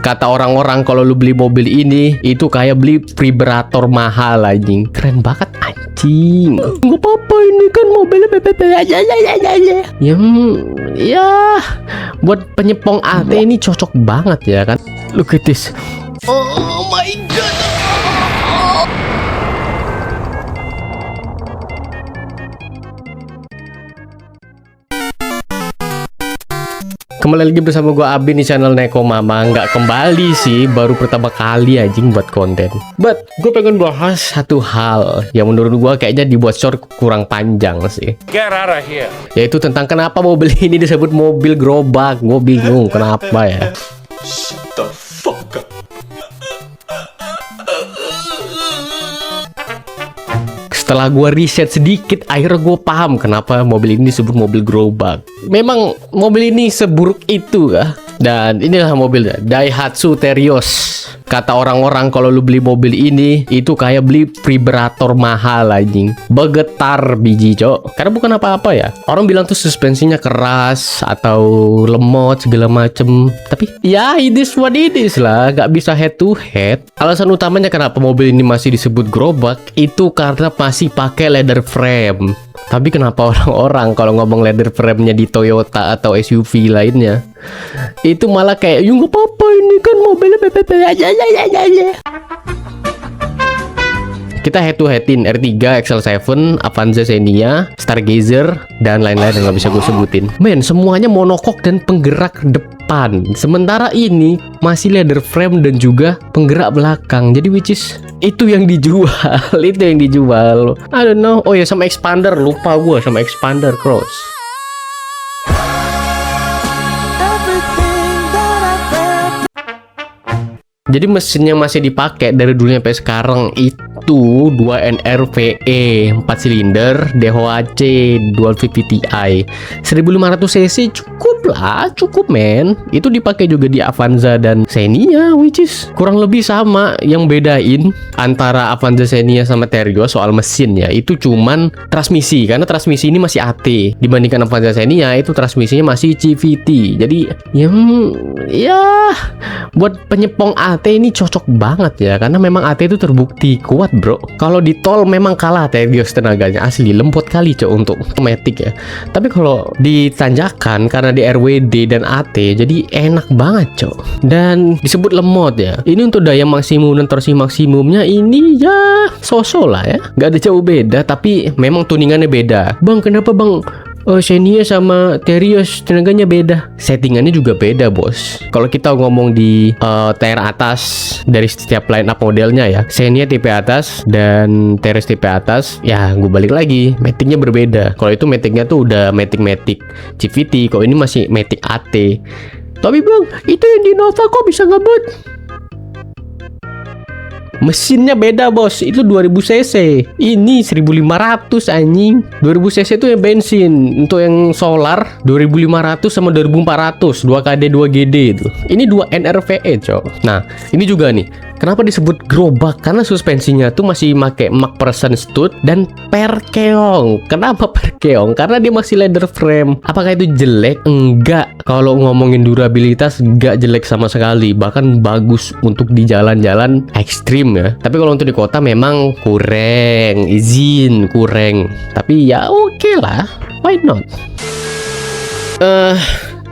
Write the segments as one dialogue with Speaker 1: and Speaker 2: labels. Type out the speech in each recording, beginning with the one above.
Speaker 1: Kata orang-orang kalau lu beli mobil ini itu kayak beli vibrator mahal anjing. Keren banget anjing. Gak apa-apa, ini kan mobilnya ya buat penyepong AT ini cocok banget ya kan. Look at this. Oh my god. Kembali lagi bersama gue Abi di channel Neko Mama. Nggak kembali sih, baru pertama kali anjing buat konten. But gue pengen bahas satu hal yang menurut gue kayaknya dibuat short kurang panjang sih.
Speaker 2: Get out of here.
Speaker 1: Yaitu tentang kenapa mobil ini disebut mobil gerobak. Gue bingung kenapa ya.
Speaker 2: Shut the fuck up.
Speaker 1: Setelah gue riset sedikit, akhirnya gue paham kenapa mobil ini disebut mobil gerobak. Memang mobil ini seburuk itu kah? Dan inilah mobilnya, Daihatsu Terios. Kata orang-orang kalau lu beli mobil ini itu kayak beli vibrator mahal anjing. Bergetar biji cok. Karena bukan apa-apa ya. Orang bilang tuh suspensinya keras atau lemot segala macem. Tapi ya it is what it is lah. Gak bisa head to head. Alasan utamanya kenapa mobil ini masih disebut gerobak itu karena masih pakai leather frame. Tapi kenapa orang-orang kalau ngomong leather frame-nya di Toyota atau SUV lainnya itu malah kayak ya nggak apa-apa, ini kan mobilnya kita head to headin R3, XL7, Avanza Xenia, Stargazer, dan lain-lain yang nggak bisa gue sebutin. Men, semuanya monokok dan penggerak depan. Sementara ini masih leather frame dan juga penggerak belakang. Jadi which is itu yang dijual, itu yang dijual. I don't know. Oh ya, sama expander, lupa gue sama expander cross. Jadi mesinnya masih dipakai dari dulunya sampai sekarang itu 2NRVE 4 silinder DHC Dual VVTi 1500 cc cukup lah, cukup men. Itu dipakai juga di Avanza dan Xenia, which is kurang lebih sama. Yang bedain antara Avanza Xenia sama Terios soal mesin ya, itu cuman transmisi, karena transmisi ini masih AT. Dibandingkan Avanza Xenia itu transmisinya masih CVT. Jadi ya buat penyepong AT ini cocok banget ya, karena memang AT itu terbukti kuat bro. Kalau di tol memang kalah Terios tenaganya, asli lembut kali cok untuk matic ya. Tapi kalau di tanjakan karena di RWD dan AT jadi enak banget cok. Dan disebut lemot ya. Ini untuk daya maksimum dan torsi maksimumnya ini ya so-so lah ya, nggak ada jauh beda, tapi memang tuningannya beda. Bang, kenapa bang Xenia sama Terios tenaganya beda? Settingannya juga beda bos. Kalau kita ngomong di tier atas dari setiap line up modelnya ya, Xenia tipe atas dan Terios tipe atas, ya gue balik lagi, maticnya berbeda. Kalau itu maticnya tuh udah matic CVT, kalau ini masih matic AT. Tapi bang, itu yang di Nova kok bisa ngebut? Mesinnya beda bos, itu 2000 cc, ini 1500 anjing. 2000 cc itu yang bensin, untuk yang solar 2500 sama 2400 2KD 2GD itu. Ini 2NRVE cok. Nah ini juga nih, kenapa disebut gerobak? Karena suspensinya tuh masih pakai Mark Person stud dan perkeong. Kenapa perkeong? Karena dia masih leather frame. Apakah itu jelek? Enggak. Kalau ngomongin durabilitas enggak jelek sama sekali, bahkan bagus untuk di jalan-jalan ekstrim ya. Tapi kalau untuk di kota memang kurang, izin kurang. Tapi ya oke lah, why not?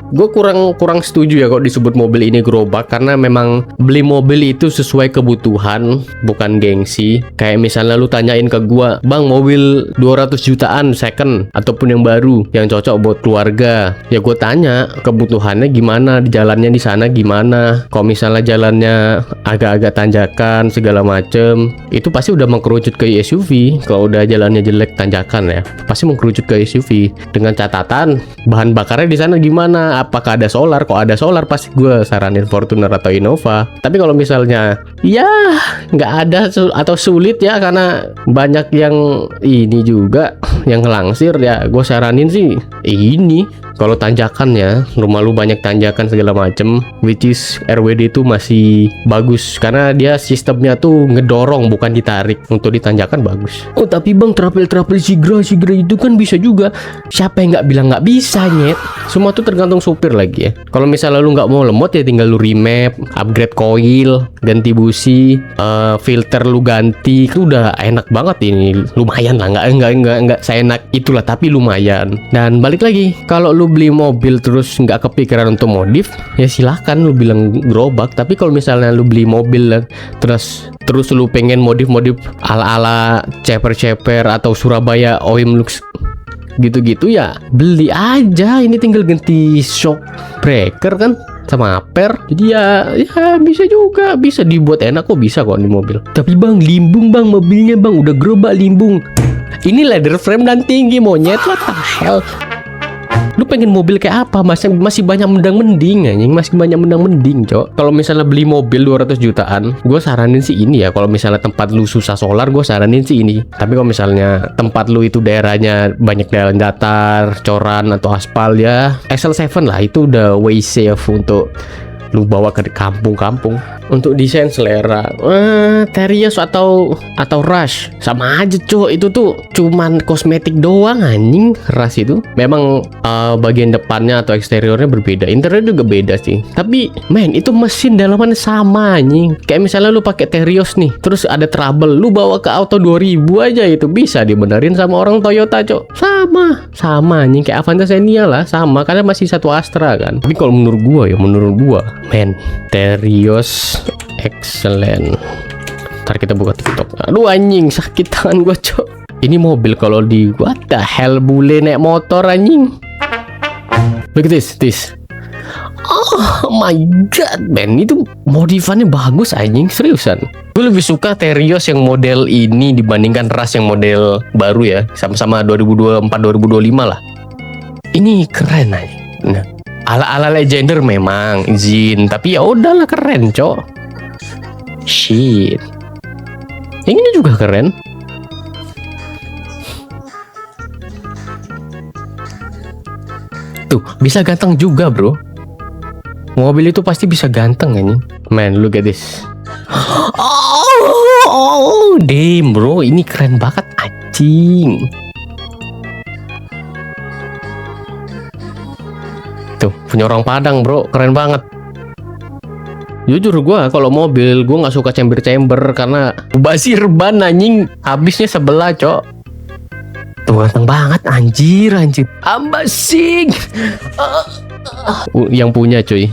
Speaker 1: Gue kurang setuju ya kalau disebut mobil ini gerobak, karena memang beli mobil itu sesuai kebutuhan, bukan gengsi. Kayak misalnya lu tanyain ke gue, bang mobil 200 jutaan second ataupun yang baru yang cocok buat keluarga, ya gue tanya kebutuhannya gimana, di jalannya di sana gimana. Kalau misalnya jalannya agak-agak tanjakan segala macem, itu pasti udah mengkerucut ke SUV. Kalau udah jalannya jelek tanjakan ya, pasti mengkerucut ke SUV. Dengan catatan bahan bakarnya di sana gimana, apakah ada solar? Kalau ada solar pasti gue saranin Fortuner atau Innova. Tapi kalau misalnya ya nggak ada atau sulit ya, karena banyak yang ini juga yang ngelangsir ya, gue saranin sih ini Kalau tanjakannya, rumah lu banyak tanjakan segala macem, which is RWD itu masih bagus karena dia sistemnya tuh ngedorong bukan ditarik. Untuk di tanjakan bagus. Oh tapi bang, trapel sigra itu kan bisa juga. Siapa yang nggak bilang nggak bisa nyet? Semua tuh tergantung supir lagi ya. Kalau misalnya lu nggak mau lemot ya tinggal lu remap, upgrade coil, ganti busi, filter lu ganti, itu udah enak banget ini. Lumayan lah, nggak seenak itulah tapi lumayan. Dan balik lagi, kalau lu beli mobil terus nggak kepikiran untuk modif, ya silahkan lu bilang gerobak. Tapi kalau misalnya lu beli mobil terus lu pengen modif ala ceper atau Surabaya OEM Lux gitu-gitu, ya beli aja. Ini tinggal ganti shock breaker kan sama per. Jadi ya bisa juga, bisa dibuat enak kok, bisa kok di mobil. Tapi bang, limbung bang mobilnya bang, udah gerobak limbung. Ini leather frame dan tinggi monyet, what the hell. Lu pengen mobil kayak apa? Masih banyak mendang-mending anjing, masih banyak mendang-mending, Cok. Kalau misalnya beli mobil 200 jutaan, gue saranin sih ini ya. Kalau misalnya tempat lu susah solar, gue saranin sih ini. Tapi kalau misalnya tempat lu itu daerahnya banyak jalan datar, coran atau aspal, ya XL7 lah, itu udah way safe untuk lu bawa ke kampung-kampung. Untuk desain selera, Terios atau Rush sama aja, Cok. Itu tuh cuman kosmetik doang anjing. Rush itu memang bagian depannya atau eksteriornya berbeda, interior juga beda sih. Tapi men, itu mesin dalamannya sama anjing. Kayak misalnya lu pakai Terios nih, terus ada trouble, lu bawa ke Auto 2000 aja itu bisa dibenerin sama orang Toyota, Cok. Sama anjing, kayak Avanza Xenia lah, sama karena masih satu Astra kan. Tapi kalau menurut gua men, Terios excellent. Ntar kita buka TikTok. Aduh anjing, sakit tangan gua, Cok. Ini mobil kalau di what the hell, bule naik motor anjing. Look at this. Oh my god, man, itu modifannya bagus anjing, seriusan. Gue lebih suka Terios yang model ini dibandingkan Rush yang model baru ya, sama-sama 2024-2025 lah. Ini keren anjing. Nah, ala legender memang izin, tapi ya udahlah, keren, Cok. Shit. Yang ini juga keren. Tuh, bisa ganteng juga, bro. Mobil itu pasti bisa ganteng ini. Man, look at this. Oh, damn, bro. Ini keren banget, anjing. Tuh, punya orang Padang, bro. Keren banget. Jujur gue kalau mobil gue nggak suka chamber karena basir ban anjing, habisnya sebelah, Cok. Tuh ganteng banget anjir. Ambasing. Yang punya cuy.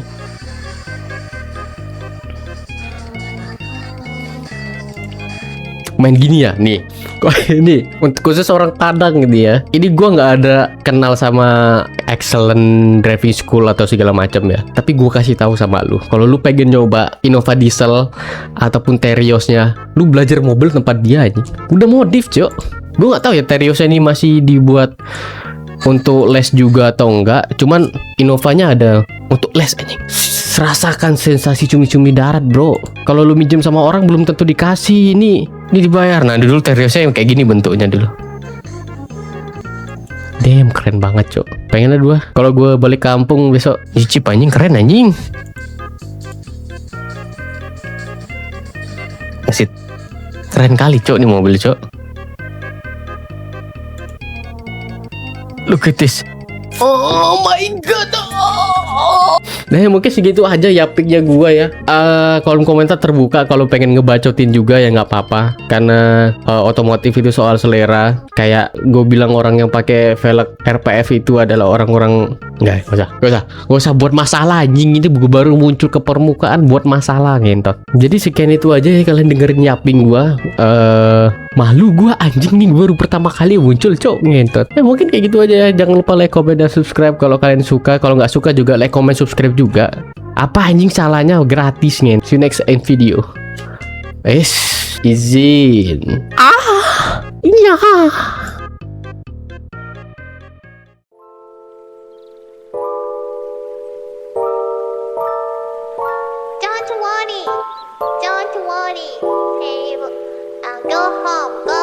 Speaker 1: Main gini ya nih. Ini untuk khusus orang Padang gitu ya. Ini gua nggak ada kenal sama excellent driving school atau segala macam ya. Tapi gua kasih tahu sama lu, kalau lu pengen nyoba Innova Diesel ataupun Teriosnya, lu belajar mobil tempat dia aja. Udah modif, Cok. Gua nggak tahu ya Teriosnya ini masih dibuat untuk les juga atau enggak. Cuman Innovanya ada untuk les aja. Rasakan sensasi cumi-cumi darat, bro. Kalau lu minjem sama orang belum tentu dikasih. Ini dibayar. Nah, dulu Teriosnya yang kayak gini bentuknya dulu. Damn, keren banget, Cok. Pengen ada kalau gue balik kampung besok nyicip anjing, keren anjing. Masih keren kali, Cok, nih mobil, Cok. Look at this. Oh my god. Nah, mungkin segitu aja ya picknya gua ya. Kolom komentar terbuka kalau pengen ngebacotin juga ya nggak apa-apa. Karena otomotif itu soal selera. Kayak gue bilang orang yang pakai velg RPF itu adalah orang-orang nggak usah buat masalah anjing. Ini buku baru muncul ke permukaan buat masalah ngentot. Jadi sekian itu aja ya, kalian dengerin yaping gua. Malu gua anjing nih, baru pertama kali muncul, Cok, ngentot. Mungkin kayak gitu aja ya. Jangan lupa like, comment, dan subscribe kalau kalian suka. Kalau nggak suka juga like, comment, subscribe juga. Apa anjing salahnya, gratis ngen. See you next video. Izin. Iya.
Speaker 3: Don't worry. Hey, go home.